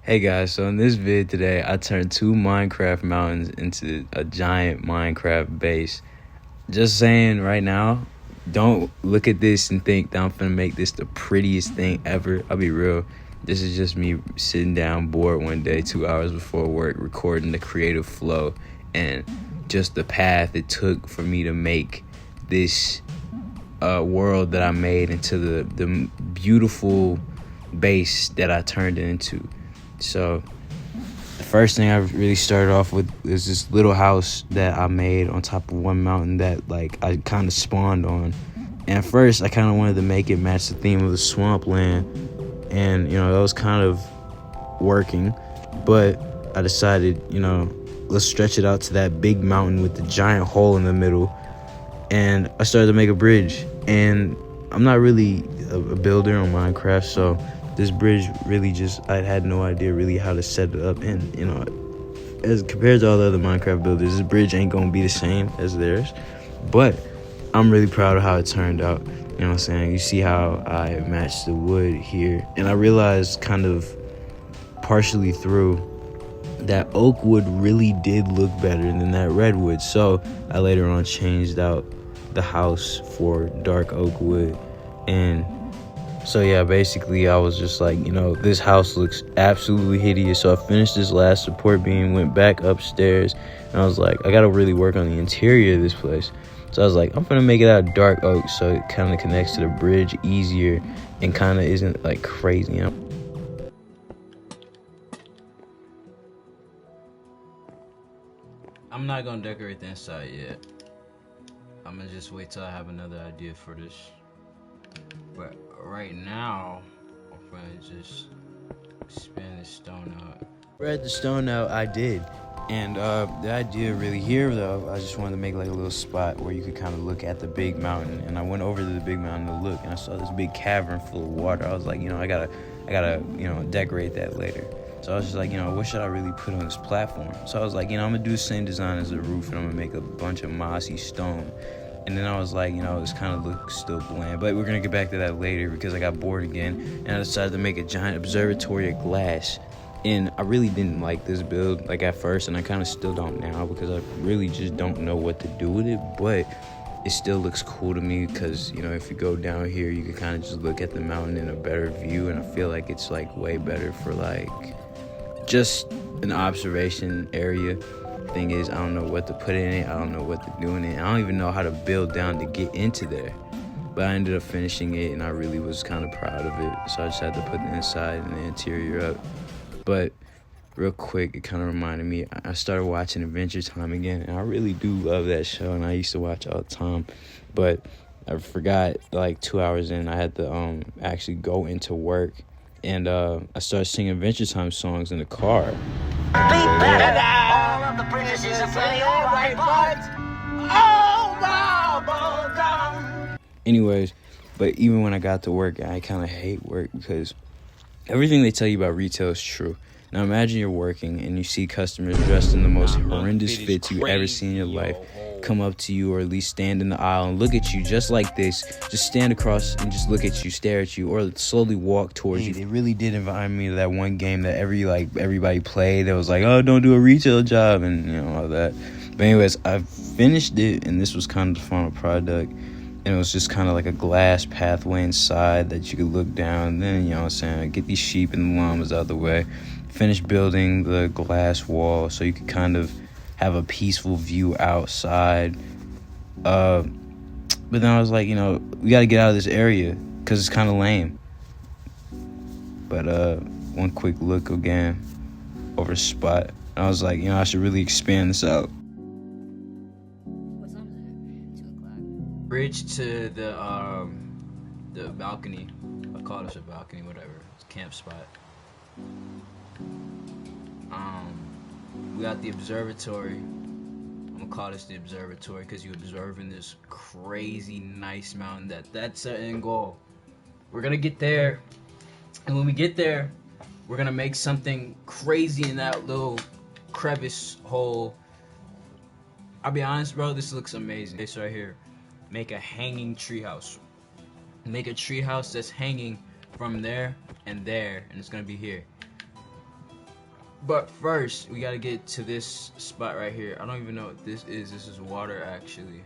Hey guys, so in this vid today, I turned two Minecraft mountains into a giant Minecraft base. Just saying right now, don't look at this and think that I'm finna make this the prettiest thing ever. I'll be real. This is just me sitting down bored one day, 2 hours before work, recording the creative flow and just the path it took for me to make this world that I made into the beautiful base that I turned it into. So the first thing I really started off with is this little house that I made on top of one mountain that I kind of spawned on. And first I kind of wanted to make it match the theme of the swampland, and that was kind of working, but I decided let's stretch it out to that big mountain with the giant hole in the middle. And I started to make a bridge, and I'm not really a builder on Minecraft, so this bridge really I had no idea really how to set it up. And as compared to all the other Minecraft builders, this bridge ain't gonna be the same as theirs, but I'm really proud of how it turned out. You know what I'm saying? You see how I matched the wood here, and I realized kind of partially through that oak wood really did look better than that redwood, so I later on changed out the house for dark oak wood. And so yeah, basically I was just like, this house looks absolutely hideous. So I finished this last support beam, went back upstairs, and I was like, I gotta really work on the interior of this place. So I was like, I'm gonna make it out of dark oak so it kind of connects to the bridge easier and kind of isn't crazy, I'm not gonna decorate the inside yet. I'm gonna just wait till I have another idea for this. But right now, I'm gonna just expand this stone out. Spread the stone out, I did. And the idea really here though, I just wanted to make a little spot where you could kind of look at the big mountain. And I went over to the big mountain to look, and I saw this big cavern full of water. I was like, I gotta decorate that later. So I was just like, what should I really put on this platform? So I was like, I'm gonna do the same design as the roof, and I'm gonna make a bunch of mossy stone. And then I was like, this kind of looks still bland, but we're gonna get back to that later because I got bored again, and I decided to make a giant observatory of glass. And I really didn't like this build at first, and I kind of still don't now because I really just don't know what to do with it, but it still looks cool to me because if you go down here you can kind of just look at the mountain in a better view, and I feel like it's way better for just an observation area. Thing is, I don't know what to put in it, I don't know what to do in it, I don't even know how to build down to get into there. But I ended up finishing it, and I really was kind of proud of it, so I just had to put the inside and the interior up. But real quick, it kind of reminded me, I started watching Adventure Time again, and I really do love that show, and I used to watch all the time. But I forgot 2 hours in, I had to actually go into work, and I started singing Adventure Time songs in the car. All of the princesses are plenty alright, but anyways, but even when I got to work, I kind of hate work because everything they tell you about retail is true. Now imagine you're working and you see customers dressed in the most horrendous fits you've ever seen in your life come up to you, or at least stand in the aisle and look at you just like this, just stand across and just look at you, stare at you, or slowly walk towards you. It really did remind me of that one game that everybody played that was oh, don't do a retail job and all that. But anyways, I finished it, and this was kind of the final product, and it was just kind of a glass pathway inside that you could look down. Then get these sheep and the llamas out of the way, finish building the glass wall so you could kind of have a peaceful view outside. But then I was like, we got to get out of this area because it's kind of lame. But one quick look again over the spot, and I was like, I should really expand this out. What time is it? 2 o'clock. Bridge to the balcony. I call this a balcony, whatever. It's a camp spot. We got the observatory. I'm gonna call this the observatory because you're observing this crazy nice mountain. That's the end goal. We're gonna get there, and when we get there, we're gonna make something crazy in that little crevice hole. I'll be honest, bro, this looks amazing. This right here, make a hanging treehouse. Make a treehouse that's hanging from there, and it's gonna be here. But first, we gotta get to this spot right here. I don't even know what this is. This is water, actually.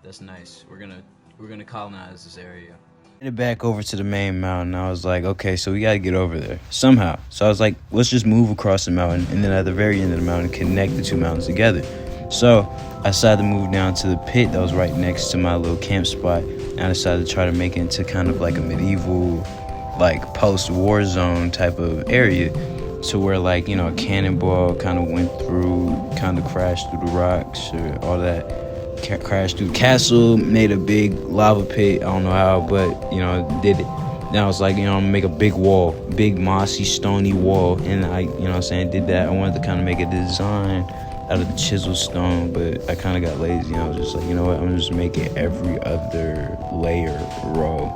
That's nice. We're gonna colonize this area. Headed back over to the main mountain. I was like, okay, so we gotta get over there somehow. So I was like, let's just move across the mountain, and then at the very end of the mountain, connect the two mountains together. So I decided to move down to the pit that was right next to my little camp spot, and I decided to try to make it into kind of like a medieval, like post-war zone type of area, to where, like, you know, a cannonball kind of went through, kind of crashed through the rocks or all that, crashed through the castle, made a big lava pit. I don't know how, but, you know, did it. Then I was like, you know, I'm gonna make a big wall, big mossy stony wall, and I, you know what I'm saying, did that. I wanted to kind of make a design out of the chisel stone, but I kind of got lazy. I was just like, you know what, I'm gonna just make it every other layer row.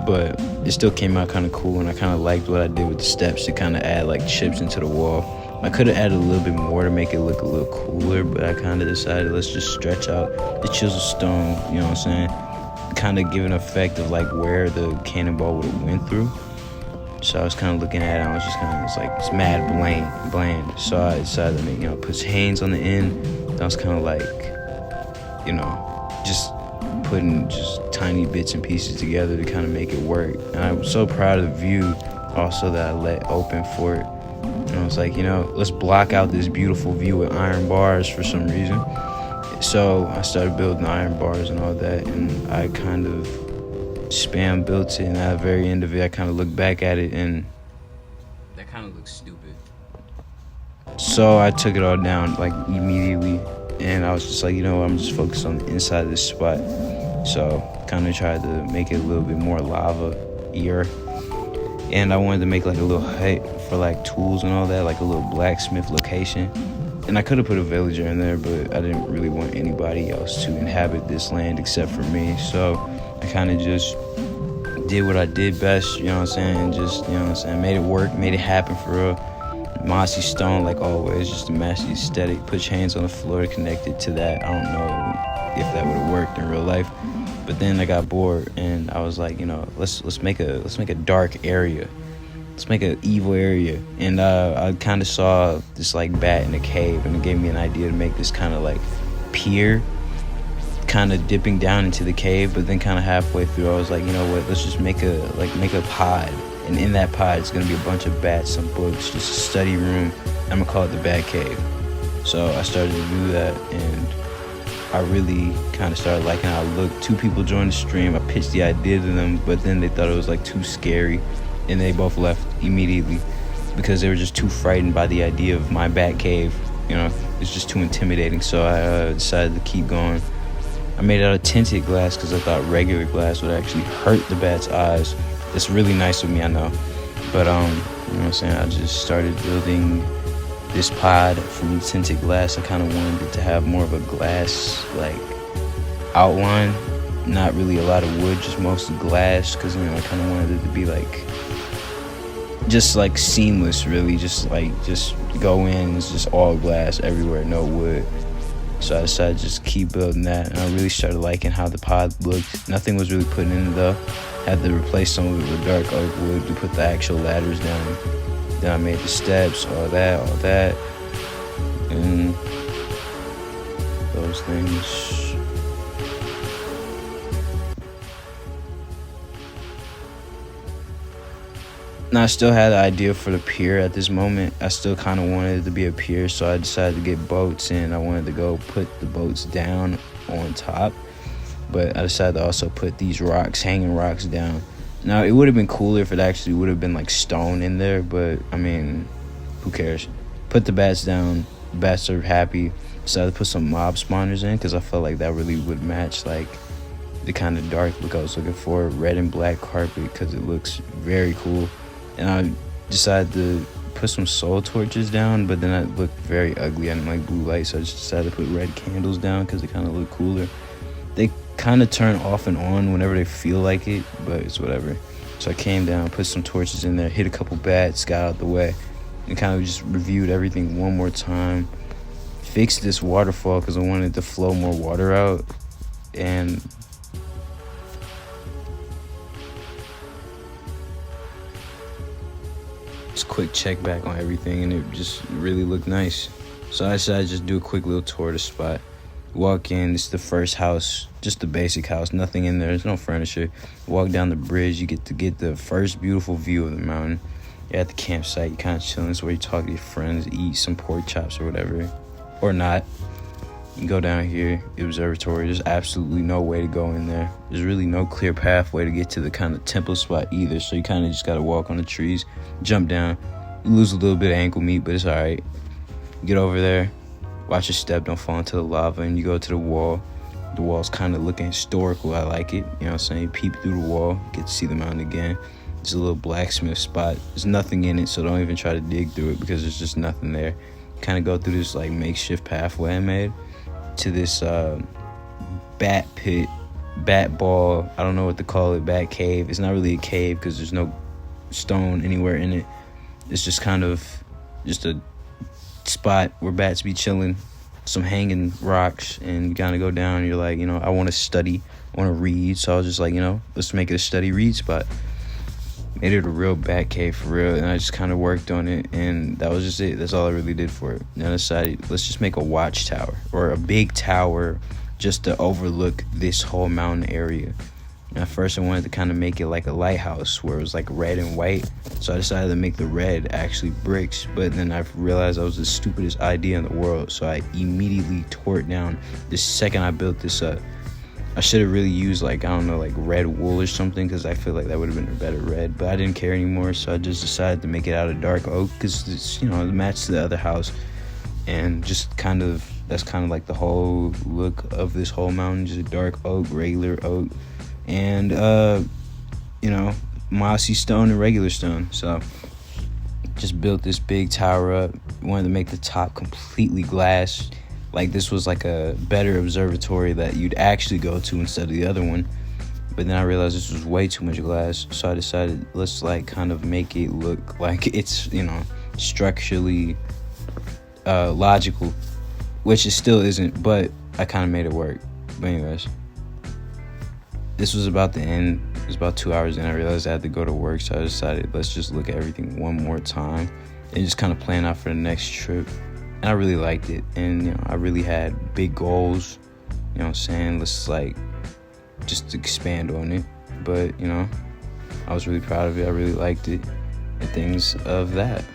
But it still came out kind of cool, and I kind of liked what I did with the steps to kind of add like chips into the wall. I could have added a little bit more to make it look a little cooler, but I kind of decided let's just stretch out the chisel stone, you know what I'm saying, kind of give an effect of like where the cannonball would have went through. So I was kind of looking at it, I was just kind of, it's like, it's mad bland. So I decided to make, you know, put hands on the end. I was kind of like, you know, just putting just tiny bits and pieces together to kind of make it work. And I'm so proud of the view also that I let open for it. And I was like, you know, let's block out this beautiful view with iron bars for some reason. So I started building iron bars and all that, and I kind of spam built it, and at the very end of it, I kind of looked back at it, and that kind of looks stupid. So I took it all down, like, immediately, and I was just like, you know, I'm just focused on the inside of this spot. So kind of tried to make it a little bit more lava-ier. And I wanted to make like a little hut for like tools and all that, like a little blacksmith location. And I could have put a villager in there, but I didn't really want anybody else to inhabit this land except for me. So I kind of just did what I did best, you know what I'm saying? Just, you know what I'm saying, made it work, made it happen for real. Mossy stone, like always, just to match the aesthetic. Put your hands on the floor, connected to that. I don't know if that would have worked in real life. But then I got bored, and I was like, you know, let's make a dark area. Let's make an evil area. And I kind of saw this like bat in a cave, and it gave me an idea to make this kind of like pier, kind of dipping down into the cave. But then kind of halfway through, I was like, you know what? Let's just make a pod, and in that pod, it's gonna be a bunch of bats, some books, just a study room. I'm gonna call it the Bat Cave. So I started to do that, and I really kind of started liking how it looked. 2 people joined the stream. I pitched the idea to them, but then they thought it was like too scary, and they both left immediately because they were just too frightened by the idea of my bat cave. You know, it's just too intimidating. So I decided to keep going. I made it out of tinted glass because I thought regular glass would actually hurt the bat's eyes. It's really nice of me, I know, but you know what I'm saying, I just started building this pod from tinted glass. I kind of wanted it to have more of a glass like outline, not really a lot of wood, just mostly glass, because, you know, I kind of wanted it to be like just like seamless, really, just go in, it's just all glass everywhere, no wood. So I decided to just keep building that, and I really started liking how the pod looked. Nothing was really put in it though. Had to replace some of it with dark oak wood to put the actual ladders down. Then I made the steps, all that, and those things. And I still had the idea for the pier at this moment. I still kind of wanted it to be a pier, so I decided to get boats, and I wanted to go put the boats down on top. But I decided to also put these rocks, hanging rocks, down. Now, it would have been cooler if it actually would have been like stone in there, but I mean, who cares? Put the bats down. The bats are happy. Decided to put some mob spawners in because I felt like that really would match like the kind of dark look I was looking for. Red and black carpet because it looks very cool. And I decided to put some soul torches down, but then it looked very ugly. I didn't like blue light, so I just decided to put red candles down because they kind of look cooler. They kind of turn off and on whenever they feel like it, but it's whatever. So I came down, put some torches in there, hit a couple bats, got out the way, and kind of just reviewed everything one more time. Fixed this waterfall because I wanted to flow more water out, and just quick check back on everything, and it just really looked nice. So I decided to just do a quick little tour of the spot. Walk in, it's the first house, just the basic house, nothing in there, there's no furniture. Walk down the bridge, you get to get the first beautiful view of the mountain. You're at the campsite, you kind of chilling, it's where you talk to your friends, eat some pork chops or whatever, or not. You go down here, the observatory, there's absolutely no way to go in there. There's really no clear pathway to get to the kind of temple spot either, so you kind of just gotta walk on the trees, jump down. You lose a little bit of ankle meat, but it's alright. Get over there, watch your step, don't fall into the lava, and you go to the wall. The wall's kind of looking historical, I like it, you know what I'm saying? Peep through the wall, get to see the mountain again. It's a little blacksmith spot. There's nothing in it, so don't even try to dig through it because there's just nothing there. Kind of go through this like makeshift pathway I made to this bat pit, bat ball, I don't know what to call it, bat cave. It's not really a cave because there's no stone anywhere in it. It's just kind of just a spot where bats be chilling, some hanging rocks, and you kind of go down and you're like, you know, I want to study, I want to read, so I was just like, you know, let's make it a study read spot. Made it a real bat cave for real, and I just kind of worked on it, and that was just it. That's all I really did for it. And I decided, let's just make a watchtower or a big tower just to overlook this whole mountain area. And at first I wanted to kind of make it like a lighthouse where it was like red and white, so I decided to make the red actually bricks, but then I realized that was the stupidest idea in the world, so I immediately tore it down the second I built this up. I should have really used like, I don't know, like red wool or something, because I feel like that would have been a better red, but I didn't care anymore, so I just decided to make it out of dark oak because it's, you know, it matched the other house. And just kind of, that's kind of like the whole look of this whole mountain, just dark oak, regular oak, and you know, mossy stone and regular stone. So just built this big tower up. Wanted to make the top completely glass. Like this was like a better observatory that you'd actually go to instead of the other one. But then I realized this was way too much glass, so I decided let's like kind of make it look like it's, you know, structurally logical, which it still isn't, but I kind of made it work. But anyways, this was about to end. It was about 2 hours in. I realized I had to go to work, so I decided let's just look at everything one more time and just kind of plan out for the next trip. And I really liked it, and you know, I really had big goals, you know what I'm saying, let's like just expand on it. But you know, I was really proud of it, I really liked it, and things of that.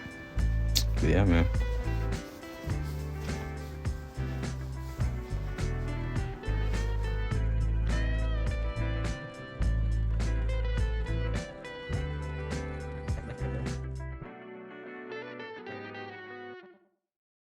But yeah, man.